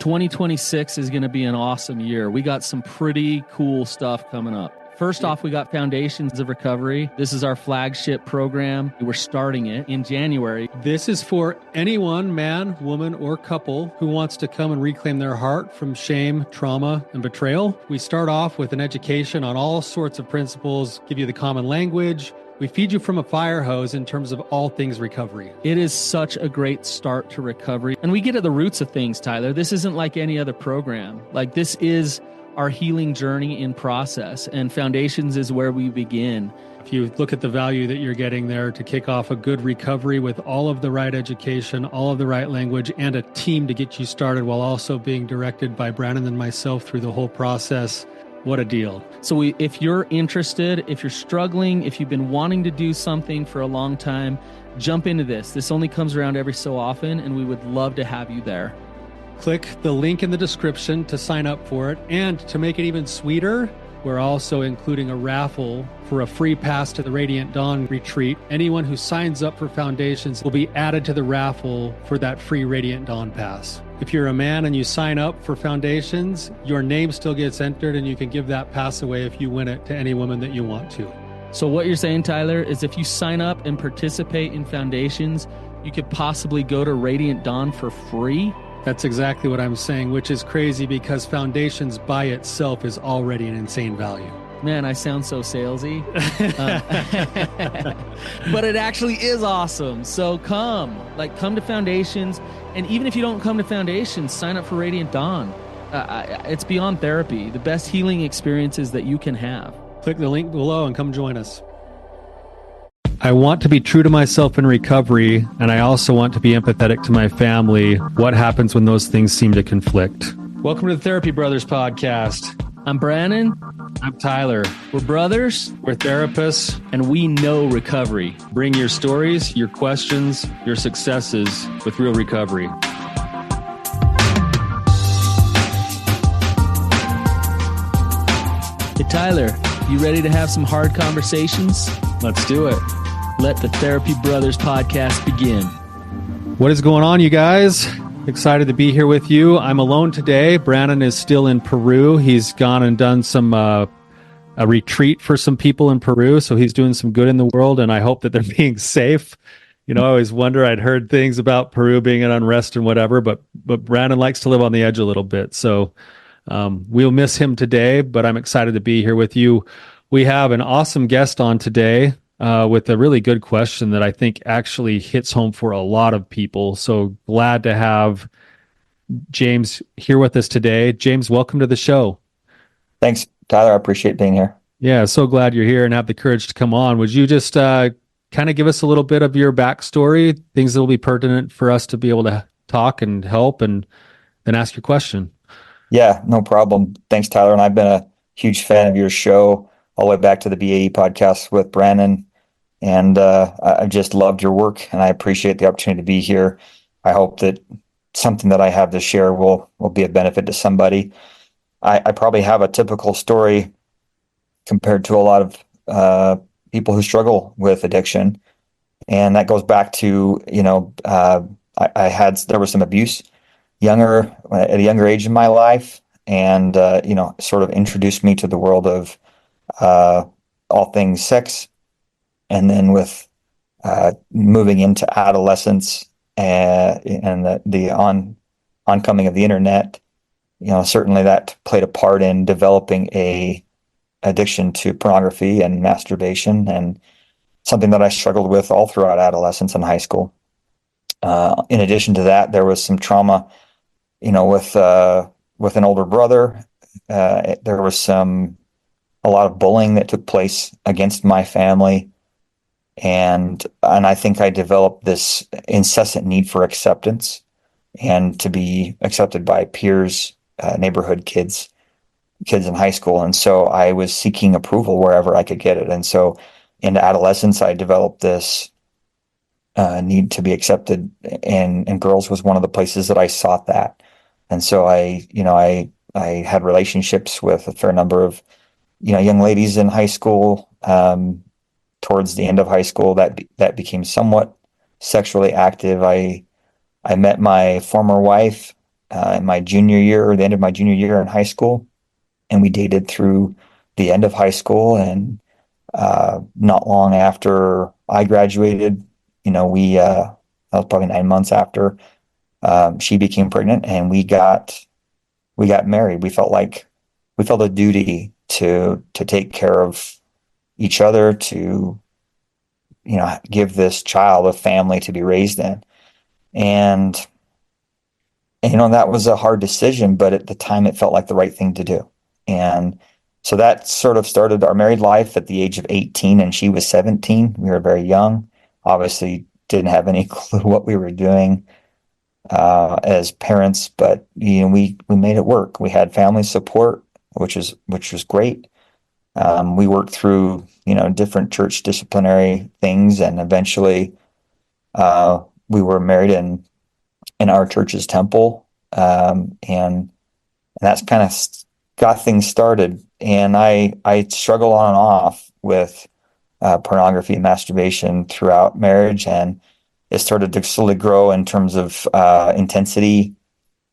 2026 is going to be an awesome year. We got some pretty cool stuff coming up. First off, we got Foundations of Recovery. This is our flagship program. We're starting it in January. This is for anyone, man, woman, or couple, who wants to come and reclaim their heart from shame, trauma, and betrayal. We start off with an education on all sorts of principles, give you the common language. We feed you from a fire hose in terms of all things recovery. It is such a great start to recovery. And we get at the roots of things, Tyler. This isn't like any other program. Like, this is our healing journey in process, and Foundations is where we begin. If you look at the value that you're getting there to kick off a good recovery with all of the right education, all of the right language, and a team to get you started while also being directed by Brannon and myself through the whole process, what a deal. So if you're interested, if you're struggling, if you've been wanting to do something for a long time, jump into this. This only comes around every so often, and we would love to have you there. Click the link in the description to sign up for it. And to make it even sweeter, we're also including a raffle for a free pass to the Radiant Dawn retreat. Anyone who signs up for Foundations will be added to the raffle for that free Radiant Dawn pass. If you're a man and you sign up for Foundations, your name still gets entered, and you can give that pass away if you win it to any woman that you want to. So what you're saying, Tyler, is if you sign up and participate in Foundations, you could possibly go to Radiant Dawn for free? That's exactly what I'm saying, which is crazy because Foundations by itself is already an insane value. Man, I sound so salesy. But it actually is awesome. So come to Foundations. And even if you don't come to Foundations, sign up for Radiant Dawn. It's beyond therapy, the best healing experiences that you can have. Click the link below and come join us. I want to be true to myself in recovery, and I also want to be empathetic to my family. What happens when those things seem to conflict? Welcome to the Therapy Brothers podcast. I'm Brannon. I'm Tyler. We're brothers. We're therapists. And we know recovery. Bring your stories, your questions, your successes with real recovery. Hey, Tyler, you ready to have some hard conversations? Let's do it. Let the Therapy Brothers podcast begin. What is going on, you guys? Excited to be here with you. I'm alone today. Brannon is still in Peru. He's gone and done some a retreat for some people in Peru, so he's doing some good in the world, and I hope that they're being safe. You know, I always wonder, I'd heard things about Peru being an unrest and whatever, but Brannon likes to live on the edge a little bit, so we'll miss him today, but I'm excited to be here with you. We have an awesome guest on today. With a really good question that I think actually hits home for a lot of people. So glad to have James here with us today. James, welcome to the show. Thanks, Tyler. I appreciate being here. Yeah, so glad you're here and have the courage to come on. Would you just kind of give us a little bit of your backstory, things that will be pertinent for us to be able to talk and help, and then ask your question? Yeah, no problem. Thanks, Tyler. And I've been a huge fan of your show all the way back to the BAE podcast with Brannon. And I've just loved your work, and I appreciate the opportunity to be here. I hope that something that I have to share will be a benefit to somebody. I probably have a typical story compared to a lot of people who struggle with addiction. And that goes back to, there was some abuse at a younger age in my life, and, sort of introduced me to the world of all things sex. And then with moving into adolescence and the oncoming of the internet, certainly that played a part in developing a addiction to pornography and masturbation, and something that I struggled with all throughout adolescence and high school. In addition to that, there was some trauma, with an older brother. There was a lot of bullying that took place against my family. And I think I developed this incessant need for acceptance and to be accepted by peers, neighborhood kids in high school. And so I was seeking approval wherever I could get it. And so into adolescence, I developed this need to be accepted, and girls was one of the places that I sought that. And so I had relationships with a fair number of, young ladies in high school. Towards the end of high school, that became somewhat sexually active. I met my former wife in my junior year, or the end of my junior year in high school, and we dated through the end of high school. And not long after I graduated, that was probably 9 months after, she became pregnant, and we got married. We felt a duty to take care of each other, to give this child a family to be raised in. And that was a hard decision, but at the time it felt like the right thing to do. And so that sort of started our married life at the age of 18, and she was 17. We were very young. Obviously didn't have any clue what we were doing as parents, but we made it work. We had family support, which was great. We worked through different church disciplinary things, and eventually we were married in our church's temple, and that's kind of got things started. And I struggle on and off with pornography and masturbation throughout marriage, and it started to slowly grow in terms of intensity.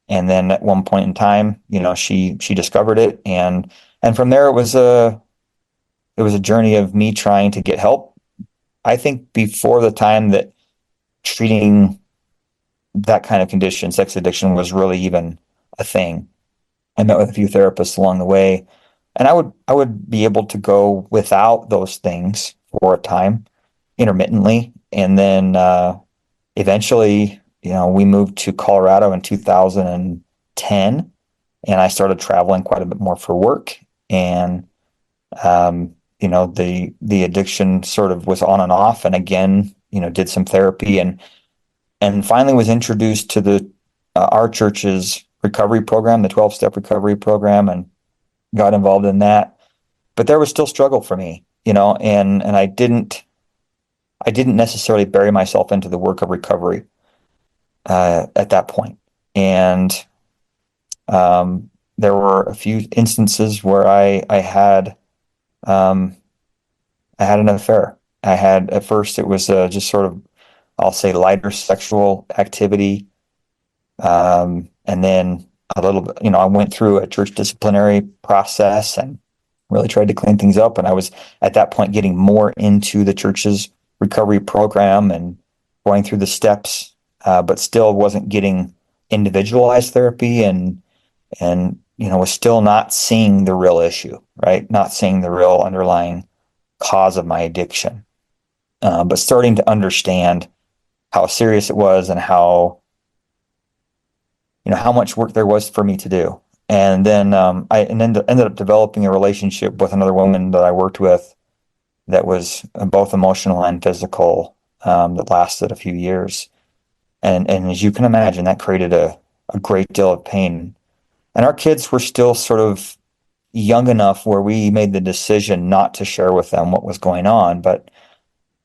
And then at one point in time, she discovered it, and from there it was a journey of me trying to get help. I think before the time that treating that kind of condition, sex addiction, was really even a thing, I met with a few therapists along the way, and I would be able to go without those things for a time, intermittently, and then eventually, we moved to Colorado in 2010, and I started traveling quite a bit more for work, and the addiction sort of was on and off, and again, did some therapy, and finally was introduced to our church's recovery program, the 12-step recovery program, and got involved in that. But there was still struggle for me, and I didn't necessarily bury myself into the work of recovery at that point. And there were a few instances where I had an affair. At first it was just sort of, I'll say, lighter sexual activity. And then a little bit, I went through a church disciplinary process and really tried to clean things up. And I was at that point getting more into the church's recovery program and going through the steps, but still wasn't getting individualized therapy, and was still not seeing the real issue, right? Not seeing the real underlying cause of my addiction, but starting to understand how serious it was, and how much work there was for me to do. And then I ended up developing a relationship with another woman that I worked with that was both emotional and physical, that lasted a few years. And as you can imagine, that created a great deal of pain. And our kids were still sort of young enough where we made the decision not to share with them what was going on. But,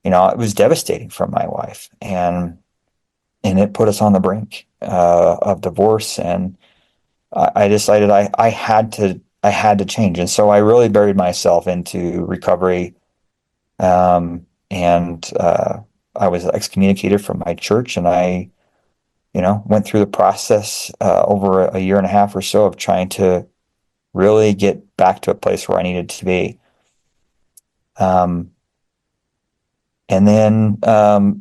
it was devastating for my wife, and it put us on the brink of divorce. And I decided I had to change. And so I really buried myself into recovery. And I was excommunicated from my church, and I, went through the process over a year and a half or so of trying to really get back to a place where I needed to be. And then a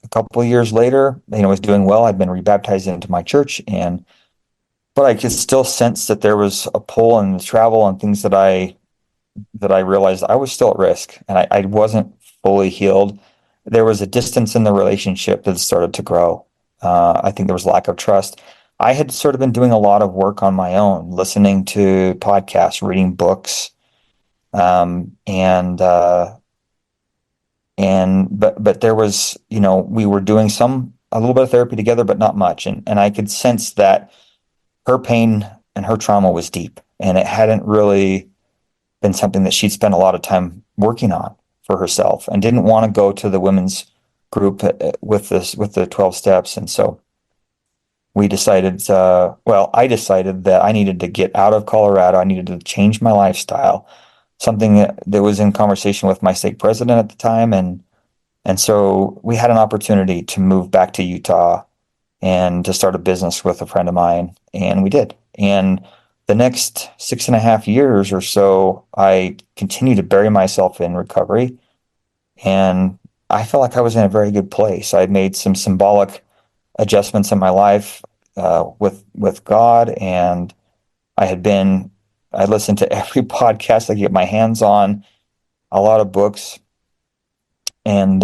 couple of years later, I was doing well. I'd been rebaptized into my church, but I could still sense that there was a pull in the travel and things that I realized I was still at risk, and I wasn't fully healed. There was a distance in the relationship that started to grow. I think there was lack of trust. I had sort of been doing a lot of work on my own, listening to podcasts, reading books, but there was, we were doing a little bit of therapy together, but not much. And I could sense that her pain and her trauma was deep, and it hadn't really been something that she'd spent a lot of time working on for herself, and didn't want to go to the women's group with the 12 steps. And so I decided that I needed to get out of Colorado. I needed to change my lifestyle, something that was in conversation with my state president at the time. And so we had an opportunity to move back to Utah and to start a business with a friend of mine. And we did. And the next 6.5 years or so, I continued to bury myself in recovery. And I felt like I was in a very good place. I had made some symbolic adjustments in my life with God, and I listened to every podcast I could get my hands on, a lot of books, and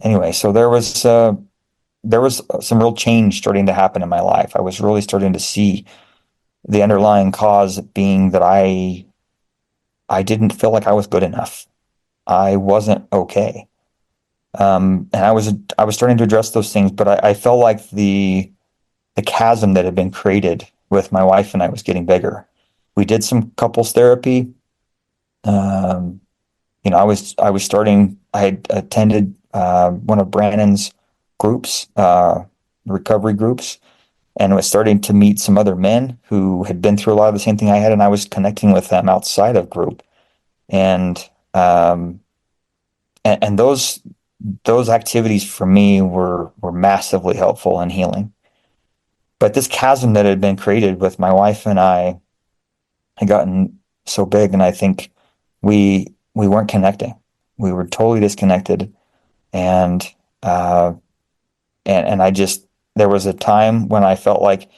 anyway, so there was some real change starting to happen in my life. I was really starting to see the underlying cause being that I didn't feel like I was good enough. I wasn't okay. And I was starting to address those things, but I felt like the chasm that had been created with my wife and I was getting bigger. We did some couples therapy. I was starting. I had attended one of Brannon's groups, recovery groups, and was starting to meet some other men who had been through a lot of the same thing I had, and I was connecting with them outside of group, and um, and those activities for me were massively helpful in healing. But this chasm that had been created with my wife and I had gotten so big, and I think we weren't connecting. We were totally disconnected, and uh, and I just there was a time when I felt like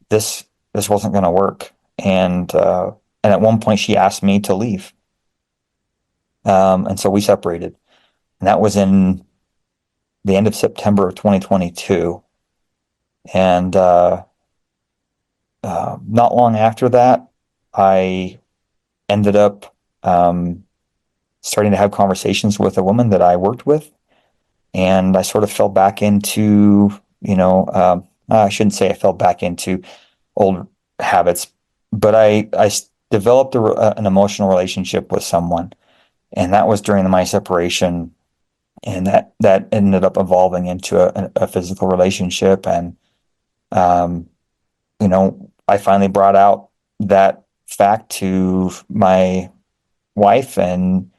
this wasn't going to work, and at one point she asked me to leave, and so we separated, and that was in the end of September of 2022, and not long after that, I ended up starting to have conversations with a woman that I worked with, and I sort of fell back into, I shouldn't say I fell back into old habits, but I developed an emotional relationship with someone, and that was during my separation, and that ended up evolving into a physical relationship, and um, I finally brought out that fact to my wife, and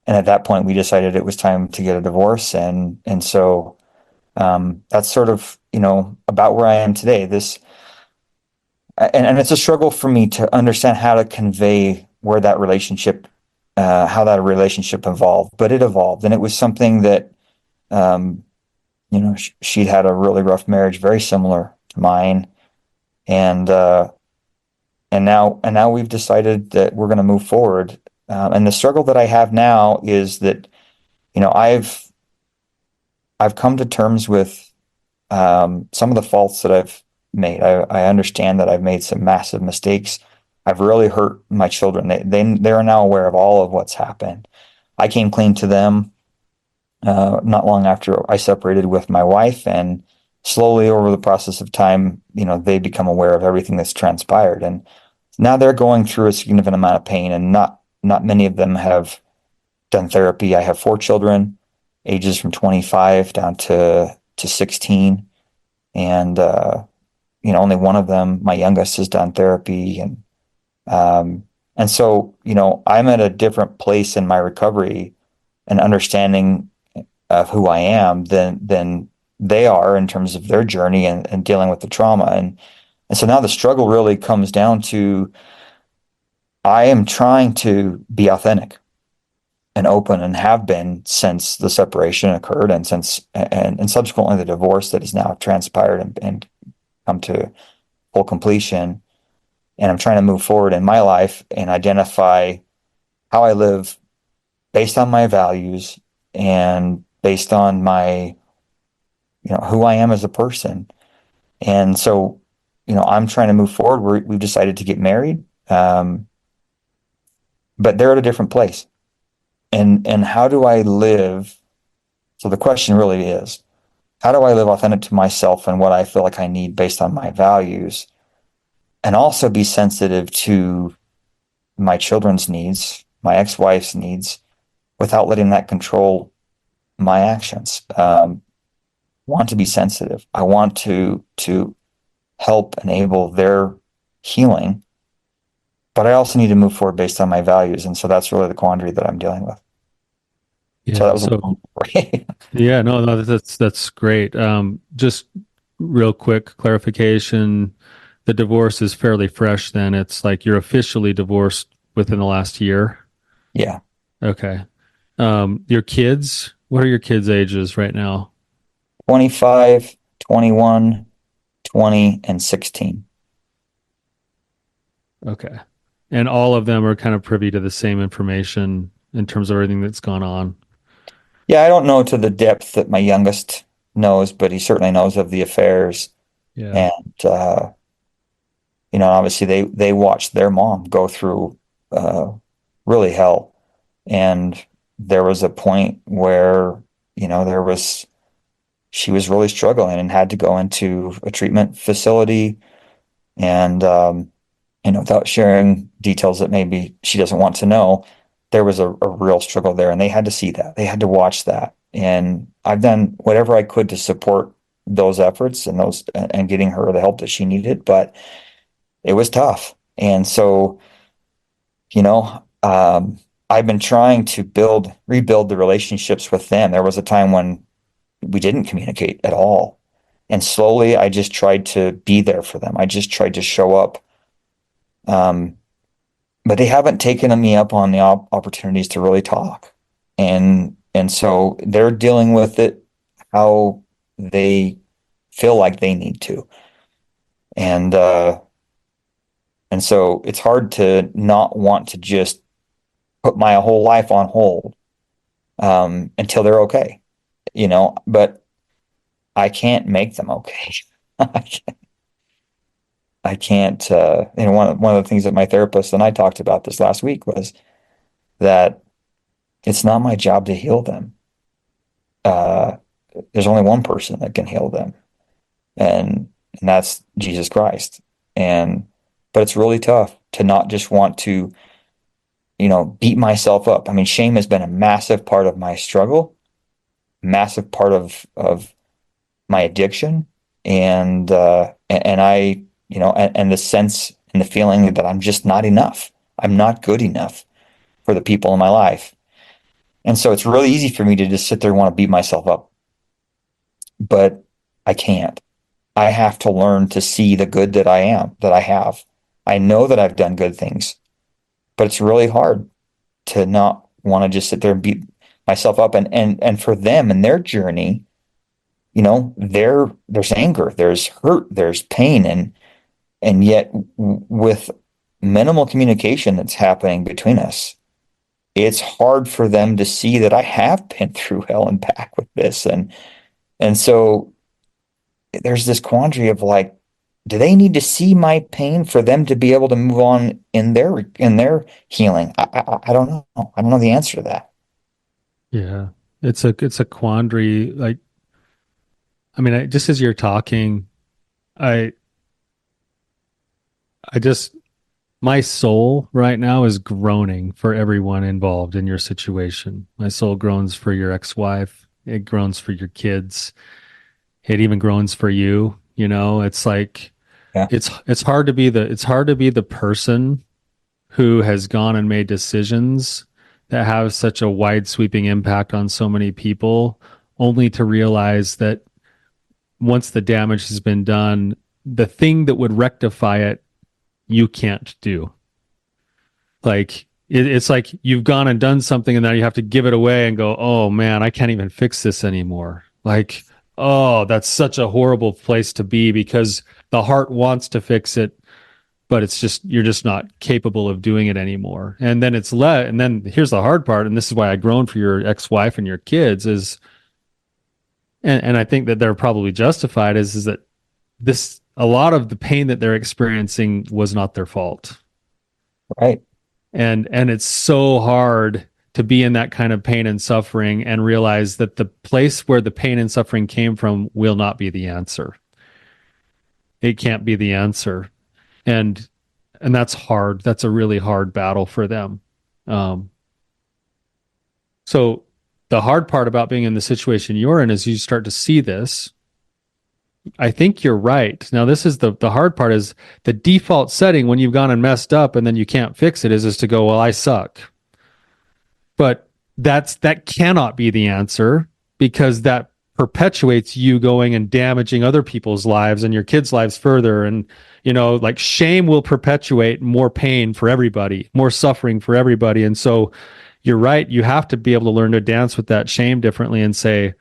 at that point we decided it was time to get a divorce, and so that's sort of about where I am today. And it's a struggle for me to understand how to convey where that relationship how that relationship evolved, but it evolved, and it was something that um, she'd had a really rough marriage, very similar to mine, and now we've decided that we're going to move forward. And the struggle that I have now is that I've come to terms with some of the faults that I've made. I understand that I've made some massive mistakes. I've really hurt my children. They are now aware of all of what's happened. I came clean to them not long after I separated with my wife, and slowly over the process of time, they become aware of everything that's transpired, and now they're going through a significant amount of pain, and not many of them have done therapy. I have 4 children, ages from 25 down to 16, and only one of them, my youngest, has done therapy, and so I'm at a different place in my recovery and understanding of who I am than they are in terms of their journey and dealing with the trauma, and so now the struggle really comes down to I am trying to be authentic and open, and have been since the separation occurred, and subsequently the divorce that has now transpired and come to full completion. And I'm trying to move forward in my life and identify how I live based on my values and based on my who I am as a person. And so I'm trying to move forward. We've decided to get married, but they're at a different place. And how do I live? So the question really is, how do I live authentic to myself and what I feel like I need based on my values, and also be sensitive to my children's needs, my ex-wife's needs, without letting that control my actions? Want to be sensitive. I want to help enable their healing, but I also need to move forward based on my values. And so that's really the quandary that I'm dealing with. So Yeah. that was a So long story. yeah, no, that's great. Just real quick clarification. The divorce is fairly fresh then. It's like you're officially divorced within the last year. Yeah. Okay. Your kids, what are your kids' ages right now? 25, 21, 20, and 16. Okay. And all of them are kind of privy to the same information in terms of everything that's gone on. Yeah, I don't know to the depth that my youngest knows, but he certainly knows of the affairs. Yeah. And obviously they watched their mom go through uh, really hell. And there was a point where, she was really struggling and had to go into a treatment facility. And without sharing details that maybe she doesn't want to know, there was a real struggle there, and they had to see that. They had to watch that. And I've done whatever I could to support those efforts and getting her the help that she needed, but it was tough. And so, I've been trying to rebuild the relationships with them. There was a time when we didn't communicate at all. And slowly I just tried to be there for them. I just tried to show up. Um, but they haven't taken me up on the opportunities to really talk. And so they're dealing with it how they feel like they need to. And and so it's hard to not want to just put my whole life on hold until they're okay, but I can't make them okay. I can't, one of the things that my therapist and I talked about this last week was that it's not my job to heal them. Uh, there's only one person that can heal them, and that's Jesus Christ. But it's really tough to not just want to, beat myself up. I mean, shame has been a massive part of my struggle, massive part of my addiction, and I, and the sense and the feeling that I'm just not enough. I'm not good enough for the people in my life. And so it's really easy for me to just sit there and want to beat myself up. But I can't. I have to learn to see the good that that I have. I know that I've done good things, but it's really hard to not want to just sit there and beat myself up. And for them and their journey, there's anger, there's hurt, there's pain, and yet with minimal communication that's happening between us, it's hard for them to see that I have been through hell and back with this. And so there's this quandary of like, do they need to see my pain for them to be able to move on in their healing? I don't know. I don't know the answer to that. Yeah. It's a quandary. Like, I mean, just as you're talking, I I just my soul right now is groaning for everyone involved in your situation. My soul groans for your ex-wife. It groans for your kids. It even groans for you. It's like Yeah. it's hard to be the person who has gone and made decisions that have such a wide sweeping impact on so many people, only to realize that once the damage has been done, the thing that would rectify it, you can't do. Like it's like you've gone and done something and now you have to give it away and go, oh man, I can't even fix this anymore. Like, oh, that's such a horrible place to be because the heart wants to fix it, but it's just you're just not capable of doing it anymore. And then and then here's the hard part, and this is why I groan for your ex-wife and your kids is, and I think that they're probably justified is that this a lot of the pain that they're experiencing was not their fault. Right. And it's so hard to be in that kind of pain and suffering and realize that the place where the pain and suffering came from will not be the answer. It can't be the answer. And that's hard. That's a really hard battle for them. So the hard part about being in the situation you're in is you start to see this. I think you're right. Now, this is the hard part is the default setting when you've gone and messed up and then you can't fix it is to go, well, I suck. But that cannot be the answer, because that perpetuates you going and damaging other people's lives and your kids' lives further. And, like, shame will perpetuate more pain for everybody, more suffering for everybody. And so you're right. You have to be able to learn to dance with that shame differently and say,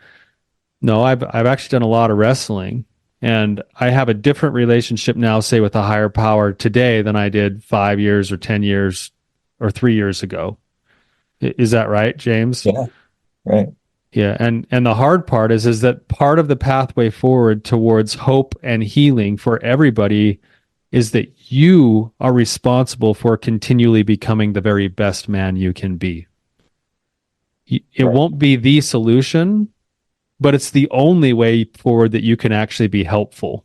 no, I've actually done a lot of wrestling, and I have a different relationship now, say, with a higher power today than I did 5 years or 10 years or 3 years ago. Is that right, James? Yeah, right. Yeah, and the hard part is that part of the pathway forward towards hope and healing for everybody is that you are responsible for continually becoming the very best man you can be. It Right. won't be the solution, but it's the only way forward that you can actually be helpful.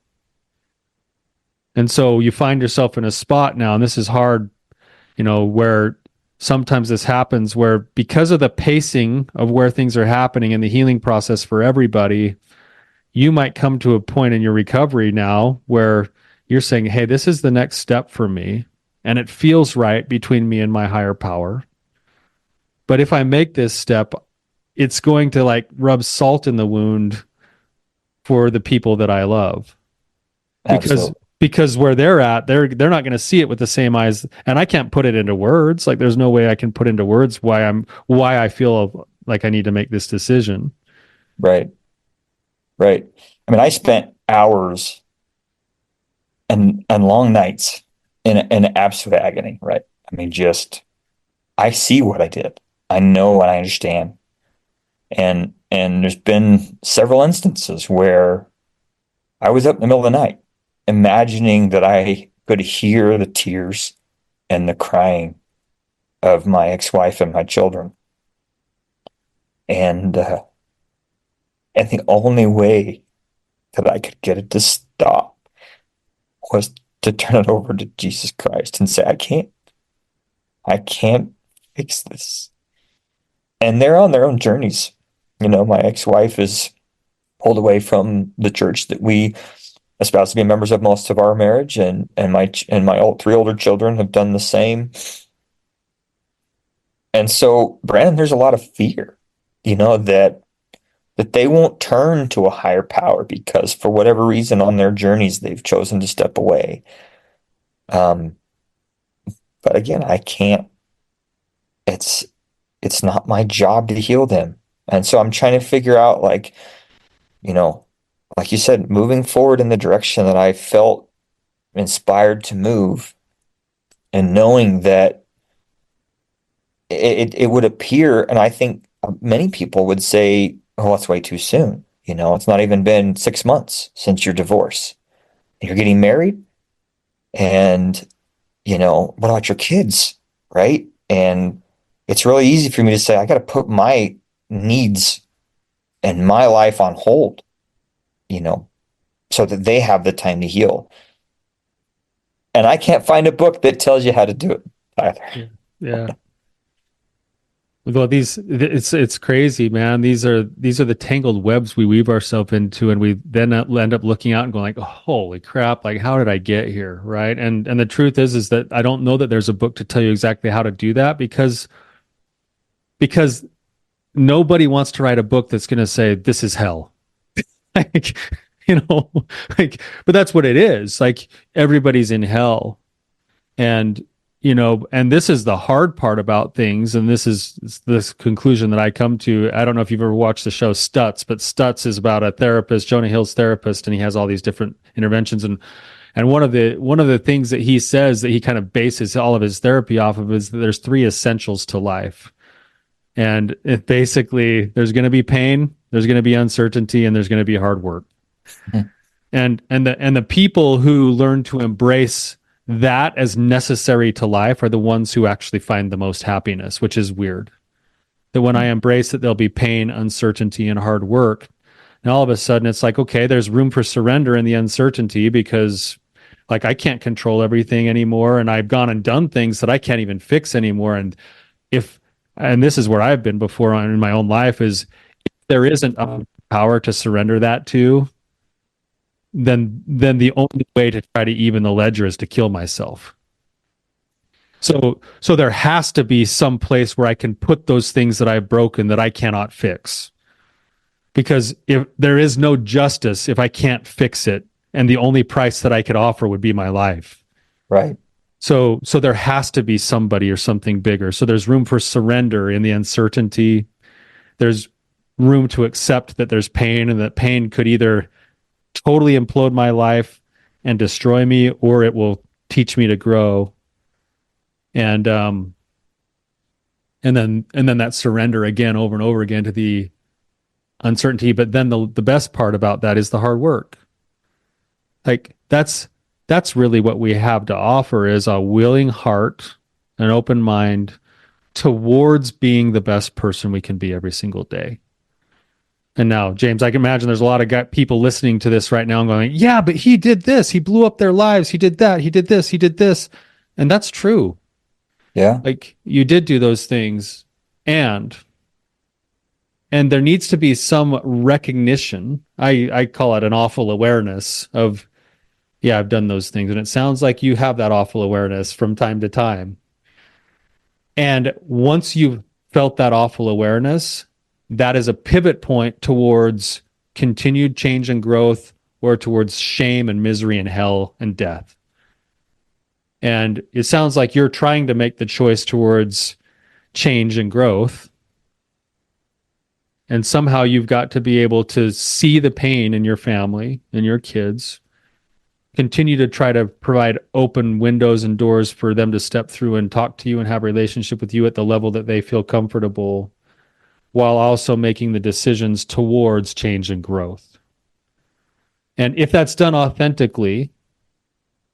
And so you find yourself in a spot now, and this is hard, where sometimes this happens, where because of the pacing of where things are happening in the healing process for everybody, you might come to a point in your recovery now where you're saying, hey, this is the next step for me, and it feels right between me and my higher power. But if I make this step, it's going to like rub salt in the wound for the people that I love. Absolutely. Because where they're at, they're not going to see it with the same eyes, and I can't put it into words. Like, there's no way I can put into words why I feel like I need to make this decision. Right. Right. I mean, I spent hours and long nights in absolute agony, right? I mean, I see what I did. I know and I understand. And there's been several instances where I was up in the middle of the night, imagining that I could hear the tears and the crying of my ex-wife and my children. And the only way that I could get it to stop was to turn it over to Jesus Christ and say, I can't fix this. And they're on their own journeys. My ex-wife is pulled away from the church that we espoused to be members of most of our marriage, and my three older children have done the same. And so, Brannon, there's a lot of fear, that they won't turn to a higher power because for whatever reason on their journeys they've chosen to step away. But again, I can't. It's not my job to heal them. And so I'm trying to figure out, like you said, moving forward in the direction that I felt inspired to move, and knowing that it would appear, and I think many people would say, oh, that's way too soon. It's not even been 6 months since your divorce. You're getting married, and, what about your kids, right? And it's really easy for me to say, I got to put my needs and my life on hold, so that they have the time to heal. And I can't find a book that tells you how to do it either. Yeah. Well, it's crazy, man. These are the tangled webs we weave ourselves into, and we then end up looking out and going like, oh, holy crap, like, how did I get here? Right. And the truth is that I don't know that there's a book to tell you exactly how to do that, because nobody wants to write a book that's going to say this is hell. Like, but that's what it is. Like, everybody's in hell. And this is the hard part about things. And this is this conclusion that I come to. I don't know if you've ever watched the show Stutz, but Stutz is about a therapist, Jonah Hill's therapist, and he has all these different interventions. And one of the things that he says that he kind of bases all of his therapy off of is that there's 3 essentials to life. And it basically, there's going to be pain, there's going to be uncertainty, and there's going to be hard work. And the people who learn to embrace that as necessary to life are the ones who actually find the most happiness, which is weird. That when I embrace that there'll be pain, uncertainty, and hard work, and all of a sudden it's like, okay, there's room for surrender in the uncertainty, because like, I can't control everything anymore, and I've gone and done things that I can't even fix anymore. And this is where I've been before in my own life, is if there isn't a power to surrender that to, then the only way to try to even the ledger is to kill myself. So there has to be some place where I can put those things that I've broken that I cannot fix. Because if there is no justice if I can't fix it, and the only price that I could offer would be my life. Right. So there has to be somebody or something bigger. So there's room for surrender in the uncertainty. There's room to accept that there's pain, and that pain could either totally implode my life and destroy me, or it will teach me to grow. And then that surrender again over and over again to the uncertainty. But then the best part about that is the hard work. Like that's really what we have to offer, is a willing heart, an open mind towards being the best person we can be every single day. And now, James, I can imagine there's a lot of people listening to this right now and going, yeah, but he did this. He blew up their lives. He did that. He did this. He did this. And that's true. Yeah. Like you did do those things. And there needs to be some recognition. I call it an awful awareness of, yeah, I've done those things. And it sounds like you have that awful awareness from time to time. And once you've felt that awful awareness, that is a pivot point towards continued change and growth, or towards shame and misery and hell and death. And it sounds like you're trying to make the choice towards change and growth. And somehow you've got to be able to see the pain in your family and your kids, continue to try to provide open windows and doors for them to step through and talk to you and have a relationship with you at the level that they feel comfortable, while also making the decisions towards change and growth. And if that's done authentically,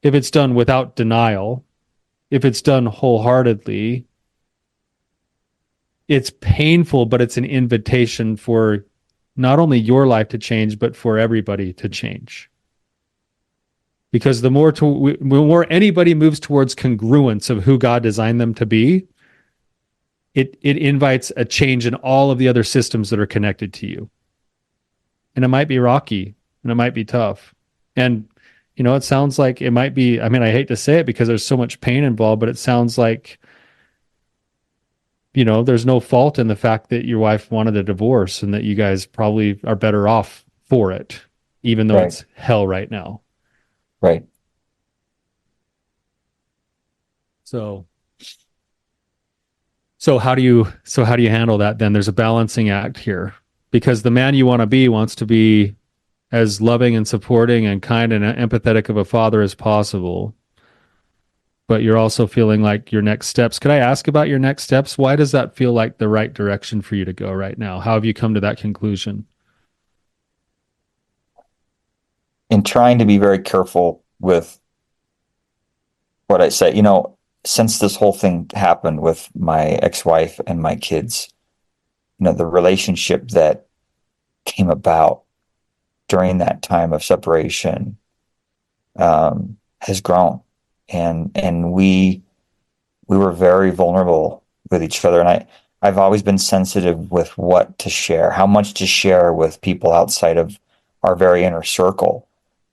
if it's done without denial, if it's done wholeheartedly, it's painful, but it's an invitation for not only your life to change, but for everybody to change. Because the more anybody moves towards congruence of who God designed them to be, it invites a change in all of the other systems that are connected to you. And it might be rocky, and it might be tough. And, it sounds like it might be, I hate to say it because there's so much pain involved, but it sounds like, there's no fault in the fact that your wife wanted a divorce, and that you guys probably are better off for it, even though it's hell right now. Right. So how do you handle that then? There's a balancing act here, because the man you want to be wants to be as loving and supporting and kind and empathetic of a father as possible. But you're also feeling like your next steps. Could I ask about your next steps? Why does that feel like the right direction for you to go right now? How have you come to that conclusion? In trying to be very careful with what I say, since this whole thing happened with my ex-wife and my kids, the relationship that came about during that time of separation has grown, and we were very vulnerable with each other, and I've always been sensitive with what to share, how much to share with people outside of our very inner circle,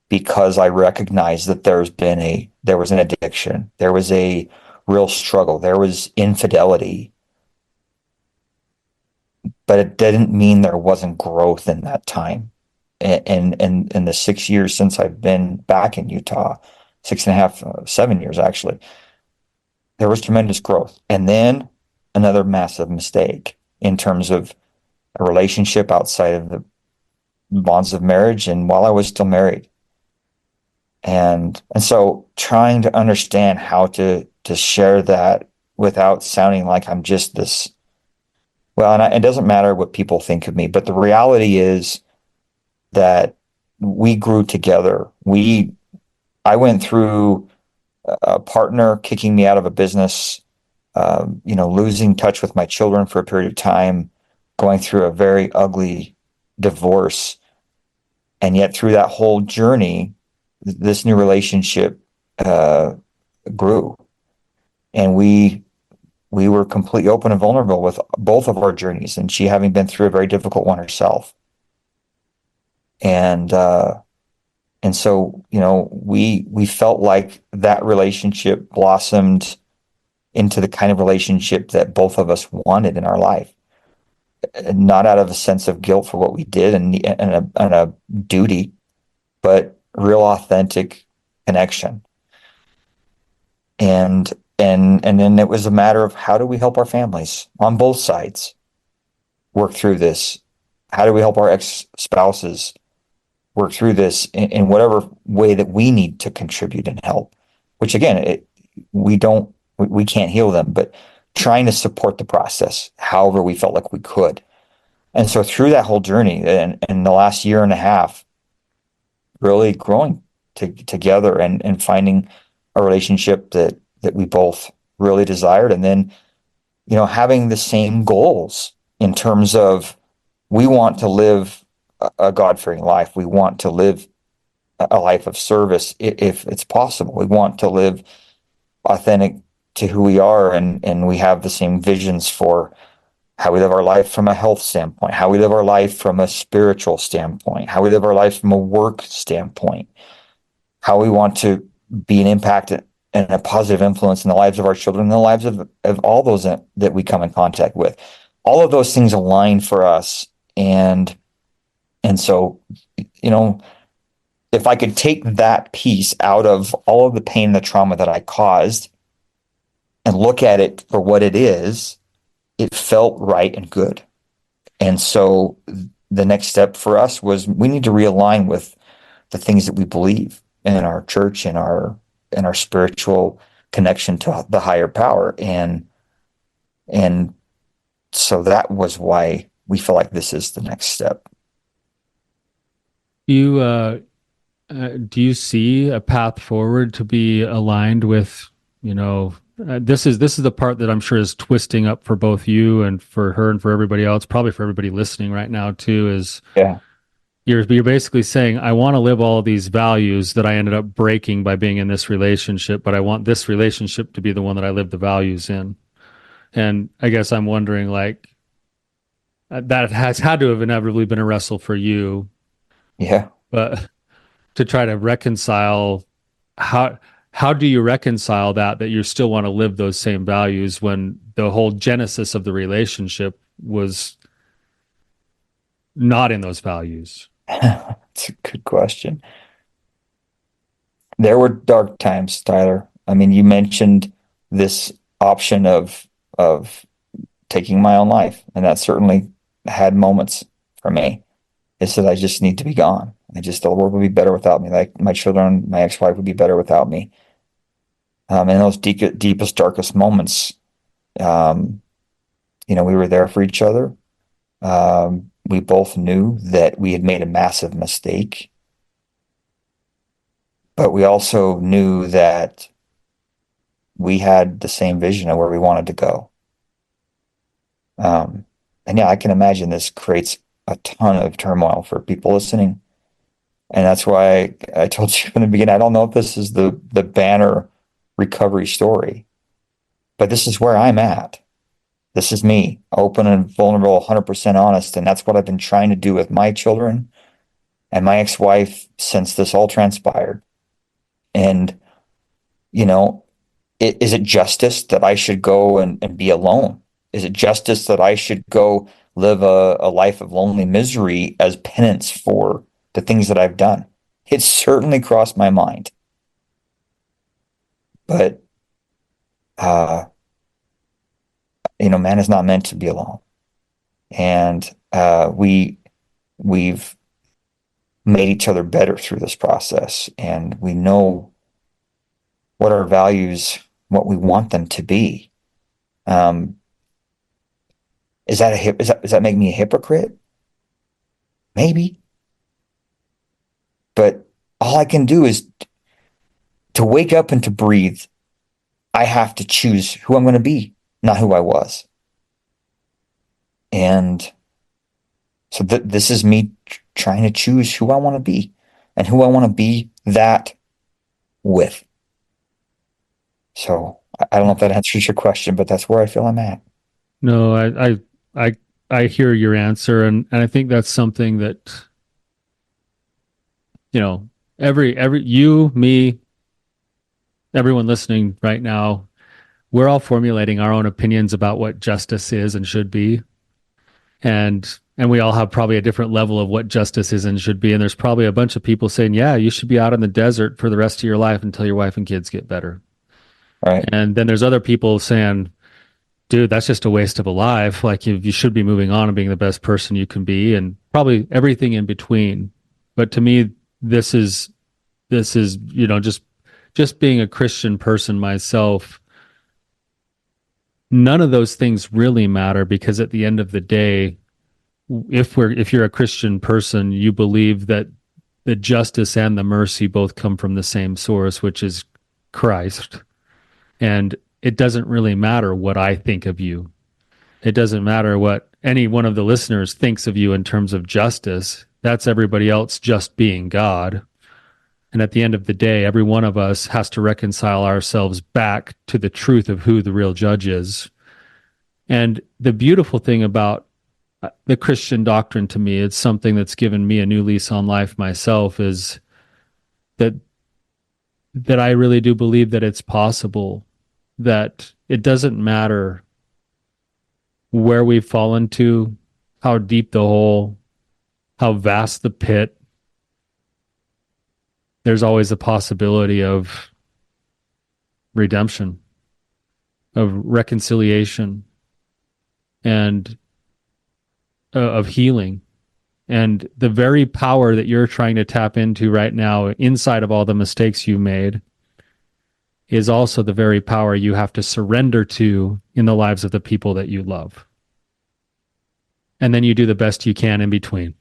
because I recognize that there was an addiction, there was a real struggle, there was infidelity, but it didn't mean there wasn't growth in that time. And in the 6 years since I've been back in Utah, 6.5, 7 years actually, there was tremendous growth. And then another massive mistake in terms of a relationship outside of the bonds of marriage, and while I was still married. And so trying to understand how to share that without sounding like I'm just this, well, and it doesn't matter what people think of me, but the reality is that we grew together. I went through a partner kicking me out of a business, losing touch with my children for a period of time, going through a very ugly divorce. And yet through that whole journey, this new relationship grew, and we were completely open and vulnerable with both of our journeys, and she having been through a very difficult one herself. And so, we felt like that relationship blossomed into the kind of relationship that both of us wanted in our life, not out of a sense of guilt for what we did and a duty, but real authentic connection. And then it was a matter of, how do we help our families on both sides work through this? How do we help our ex-spouses work through this in whatever way that we need to contribute and help? Which again, we can't heal them, but trying to support the process however we felt like we could. And so through that whole journey, and the last year and a half, really growing together and finding a relationship that we both really desired, and then having the same goals in terms of, we want to live a God-fearing life. We want to live a life of service if it's possible. We want to live authentic to who we are, and we have the same visions for how we live our life from a health standpoint, how we live our life from a spiritual standpoint, how we live our life from a work standpoint, how we want to be an impact and a positive influence in the lives of our children and the lives of all those that we come in contact with. All of those things align for us. And so, if I could take that piece out of all of the pain and the trauma that I caused and look at it for what it is, it felt right and good. And so the next step for us was, we need to realign with the things that we believe in our church and our spiritual connection to the higher power. And so that was why we feel like this is the next step. Do you see a path forward to be aligned with, this is the part that I'm sure is twisting up for both you and for her and for everybody else, probably for everybody listening right now too, is you're basically saying, I want to live all these values that I ended up breaking by being in this relationship, but I want this relationship to be the one that I live the values in. And I guess I'm wondering, that has had to have inevitably been a wrestle for you. Yeah. But to try to reconcile, how do you reconcile that you still want to live those same values when the whole genesis of the relationship was not in those values? That's a good question. There were dark times, Tyler. I mean, you mentioned this option of taking my own life, and that certainly had moments for me. It said, I just need to be gone. The world would be better without me. Like, my children, my ex-wife would be better without me. In those deepest, darkest moments, we were there for each other. We both knew that we had made a massive mistake, but we also knew that we had the same vision of where we wanted to go. And yeah, I can imagine this creates a ton of turmoil for people listening. And that's why I told you from the beginning, I don't know if this is the banner recovery story, but this is where I'm at. This is me, open and vulnerable, 100% honest. And that's what I've been trying to do with my children and my ex-wife since this all transpired. And, is it justice that I should go and be alone? Is it justice that I should go live a life of lonely misery as penance for the things that I've done? It certainly crossed my mind. But, man is not meant to be alone. And we've made each other better through this process. And we know what our values, what we want them to be. Does that make me a hypocrite? Maybe. But all I can do is to wake up and to breathe. I have to choose who I'm going to be, not who I was. And so this is me trying to choose who I want to be and who I want to be that with. So I don't know if that answers your question, but that's where I feel I'm at. No, I hear your answer, and I think that's something that, every you, me, everyone listening right now, we're all formulating our own opinions about what justice is and should be. And we all have probably a different level of what justice is and should be. And there's probably a bunch of people saying, yeah, you should be out in the desert for the rest of your life until your wife and kids get better. Right. And then there's other people saying, dude, that's just a waste of a life. Like you should be moving on and being the best person you can be, and probably everything in between. But to me, this is, you know, just being a Christian person myself, none of those things really matter, because at the end of the day, if you're a Christian person, you believe that the justice and the mercy both come from the same source, which is Christ. And it doesn't really matter what I think of you. It doesn't matter what any one of the listeners thinks of you in terms of justice. That's everybody else just being God. And at the end of the day, every one of us has to reconcile ourselves back to the truth of who the real judge is. And the beautiful thing about the Christian doctrine, to me, it's something that's given me a new lease on life myself, is that I really do believe that it's possible, that it doesn't matter where we've fallen to, how deep the hole, how vast the pit. There's always a possibility of redemption, of reconciliation, and of healing. And the very power that you're trying to tap into right now, inside of all the mistakes you made, is also the very power you have to surrender to in the lives of the people that you love. And then you do the best you can in between,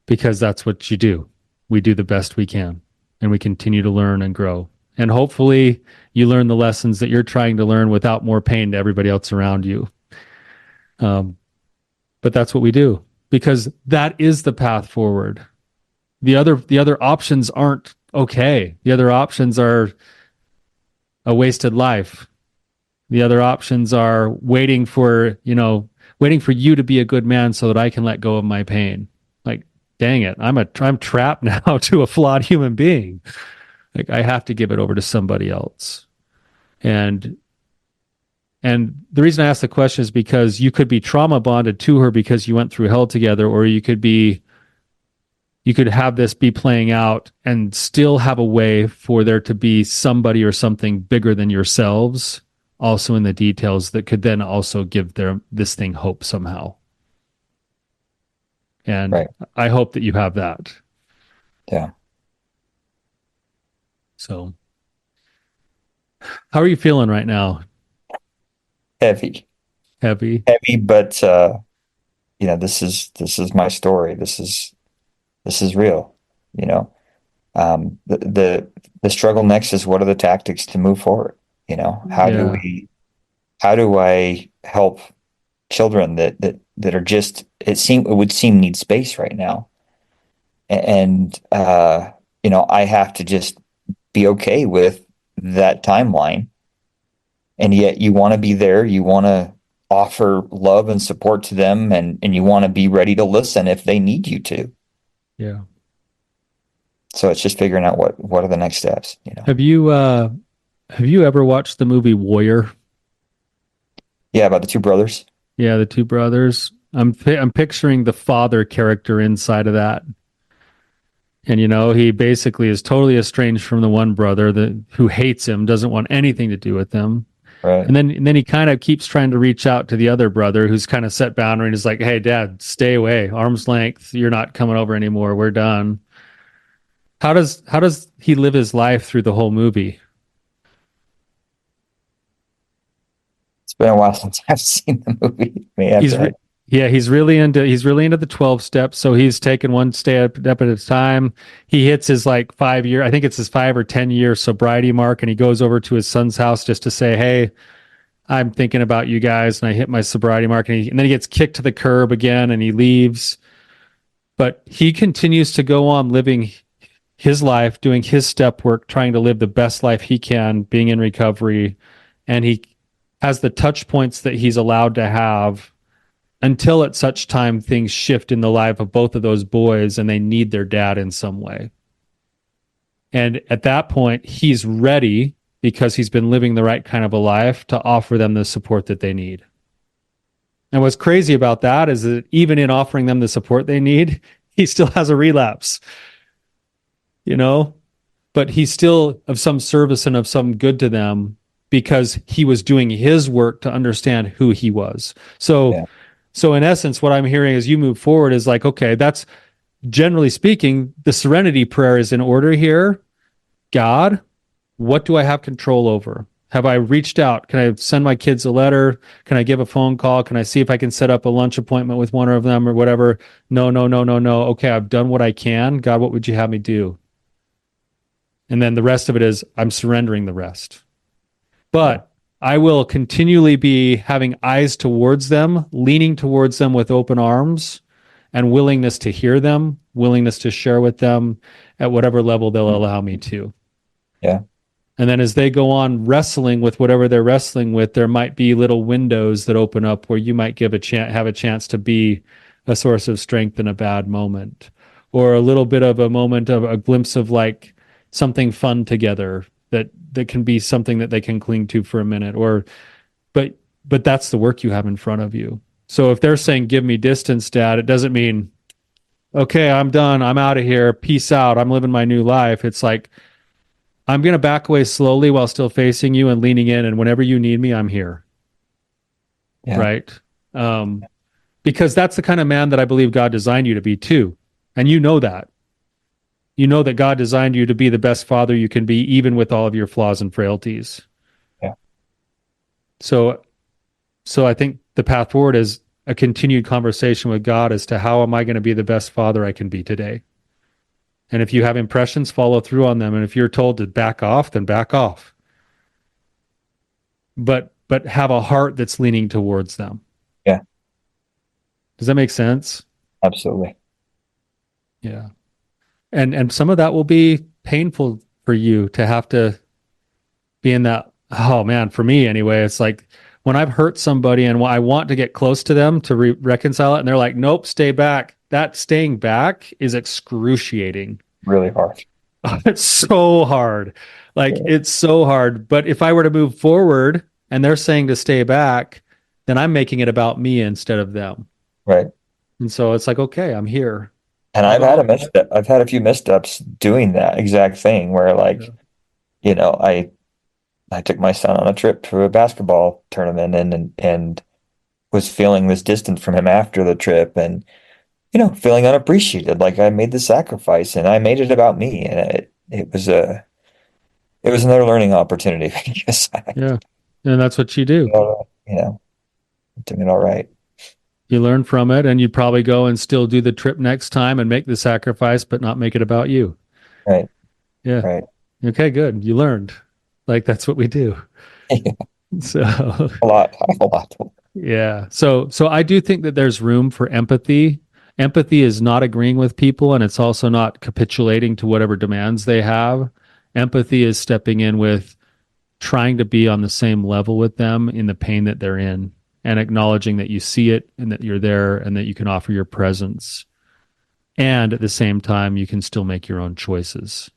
because that's what you do. We do the best we can, and we continue to learn and grow. And hopefully you learn the lessons that you're trying to learn without more pain to everybody else around you. But that's what we do, because that is the path forward. The other options aren't okay. The other options are a wasted life. The other options are waiting for you to be a good man so that I can let go of my pain. Like, dang it, I'm trapped now to a flawed human being. Like, I have to give it over to somebody else. And the reason I ask the question is because you could be trauma bonded to her because you went through hell together, or you could have this be playing out and still have a way for there to be somebody or something bigger than yourselves also in the details that could then also give this thing hope somehow. And right. I hope that you have that. Yeah. So how are you feeling right now? Heavy, but this is my story. This is real. The struggle next is, what are the tactics to move forward? How do I help children that are just, it would seem need space right now, and I have to just be okay with that timeline. And yet you want to be there, you want to offer love and support to them, and you want to be ready to listen if they need you to. Yeah. So it's just figuring out what are the next steps. Have you ever watched the movie Warrior? Yeah, about the two brothers. Yeah, the two brothers. I'm picturing the father character inside of that. And, he basically is totally estranged from the one brother who hates him, doesn't want anything to do with him. Right. And then he kind of keeps trying to reach out to the other brother who's kind of set boundary and is like, hey, Dad, stay away. Arm's length. You're not coming over anymore. We're done. How does he live his life through the whole movie? It's been a while since I've seen the movie. He's really into the 12 steps. So he's taken one step at a time. He hits his 5 year, I think it's his 5 or 10 year sobriety mark. And he goes over to his son's house just to say, hey, I'm thinking about you guys. And I hit my sobriety mark. And then he gets kicked to the curb again and he leaves. But he continues to go on living his life, doing his step work, trying to live the best life he can, being in recovery. And he has the touch points that he's allowed to have, until at such time things shift in the life of both of those boys and they need their dad in some way. And at that point, he's ready because he's been living the right kind of a life to offer them the support that they need. And what's crazy about that is that even in offering them the support they need, he still has a relapse, you know, but he's still of some service and of some good to them because he was doing his work to understand who he was. So, so in essence, what I'm hearing as you move forward is like, okay, that's generally speaking, the serenity prayer is in order here. God, what do I have control over? Have I reached out? Can I send my kids a letter? Can I give a phone call? Can I see if I can set up a lunch appointment with one of them or whatever? No, no, no, no, no. Okay, I've done what I can. God, what would you have me do? And then the rest of it is I'm surrendering the rest. But I will continually be having eyes towards them, leaning towards them with open arms and willingness to hear them, willingness to share with them at whatever level they'll allow me to. Yeah. And then as they go on wrestling with whatever they're wrestling with, there might be little windows that open up where you might have a chance to be a source of strength in a bad moment, or a little bit of a moment of a glimpse of like something fun together that can be something that they can cling to for a minute. But that's the work you have in front of you. So if they're saying, give me distance, Dad, it doesn't mean, okay, I'm done. I'm out of here. Peace out. I'm living my new life. It's like, I'm going to back away slowly while still facing you and leaning in. And whenever you need me, I'm here. Yeah. Right. Because that's the kind of man that I believe God designed you to be too. And you know that. You know that God designed you to be the best father you can be, even with all of your flaws and frailties. Yeah. So I think the path forward is a continued conversation with God as to how am I going to be the best father I can be today? And if you have impressions, follow through on them. And if you're told to back off, then back off. But have a heart that's leaning towards them. Yeah. Does that make sense? Absolutely. Yeah. And some of that will be painful for you to have to be in that. Oh man, for me anyway, it's like when I've hurt somebody and I want to get close to them to reconcile it, and they're like, nope, stay back. That staying back is excruciating. Really hard. It's so hard. Like, it's so hard. But if I were to move forward and they're saying to stay back, then I'm making it about me instead of them. Right. And so it's like, okay, I'm here. And I've had a few missteps doing that exact thing where like, you know, I took my son on a trip to a basketball tournament and was feeling this distance from him after the trip and, you know, feeling unappreciated. Like I made the sacrifice and I made it about me. And it was another learning opportunity. I guess. Yeah. And that's what you do. You know, doing it all right. You learn from it and you'd probably go and still do the trip next time and make the sacrifice, but not make it about you. Right. Yeah. Right. Okay, good. You learned. Like that's what we do. Yeah. So a lot. Yeah. So I do think that there's room for empathy. Empathy is not agreeing with people and it's also not capitulating to whatever demands they have. Empathy is stepping in with trying to be on the same level with them in the pain that they're in and acknowledging that you see it and that you're there and that you can offer your presence. And at the same time, you can still make your own choices.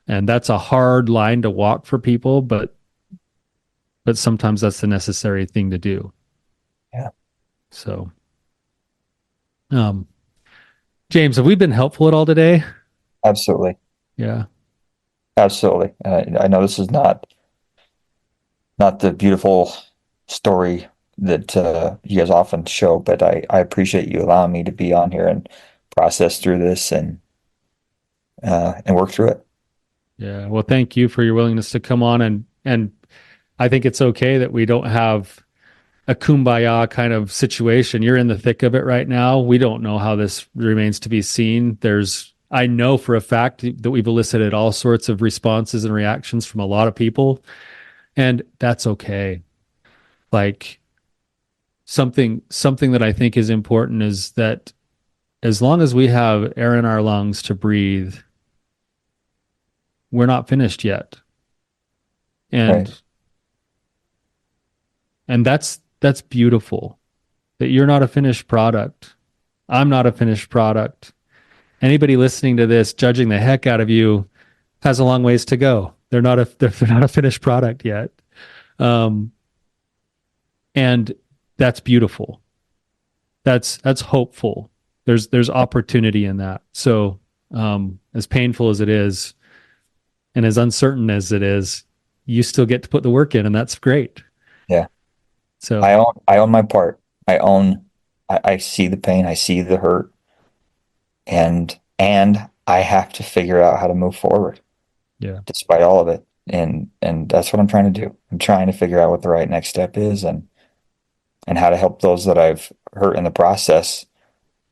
And that's a hard line to walk for people, but sometimes that's the necessary thing to do. Yeah. So, James, have we been helpful at all today? Absolutely. Yeah. Absolutely. I know this is not the beautiful story that you guys often show, but I appreciate you allowing me to be on here and process through this and work through it. Yeah. Well, thank you for your willingness to come on and I think it's okay that we don't have a kumbaya kind of situation. You're in the thick of it right now. We don't know how this remains to be seen. I know for a fact that we've elicited all sorts of responses and reactions from a lot of people, and that's okay. Like something that I think is important is that as long as we have air in our lungs to breathe, we're not finished yet. And right. And that's beautiful, that you're not a finished product. I'm not a finished product. Anybody listening to this, judging the heck out of you, has a long ways to go. They're not a finished product yet. And that's beautiful. That's hopeful. There's opportunity in that. So, as painful as it is, and as uncertain as it is, you still get to put the work in, and that's great. Yeah. So I own my part. I see the pain, I see the hurt, and I have to figure out how to move forward. Yeah. Despite all of it. And that's what I'm trying to do. I'm trying to figure out what the right next step is and how to help those that I've hurt in the process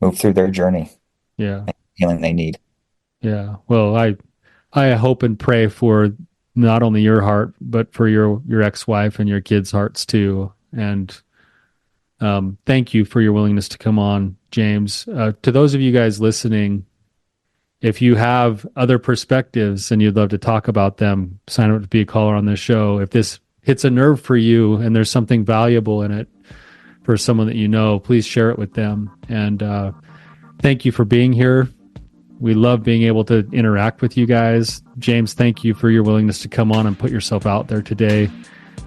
move through their journey. Yeah. And healing they need. Yeah. Well, I hope and pray for not only your heart, but for your ex-wife and your kids' hearts too. And thank you for your willingness to come on, James. To those of you guys listening, if you have other perspectives and you'd love to talk about them, sign up to be a caller on this show. If this hits a nerve for you and there's something valuable in it for someone that you know, please share it with them. And thank you for being here. We love being able to interact with you guys. James, thank you for your willingness to come on and put yourself out there today.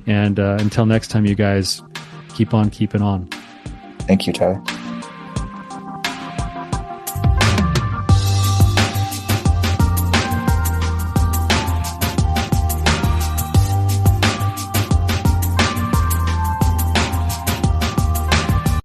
And until next time, you guys, keep on keeping on. Thank you, Tyler.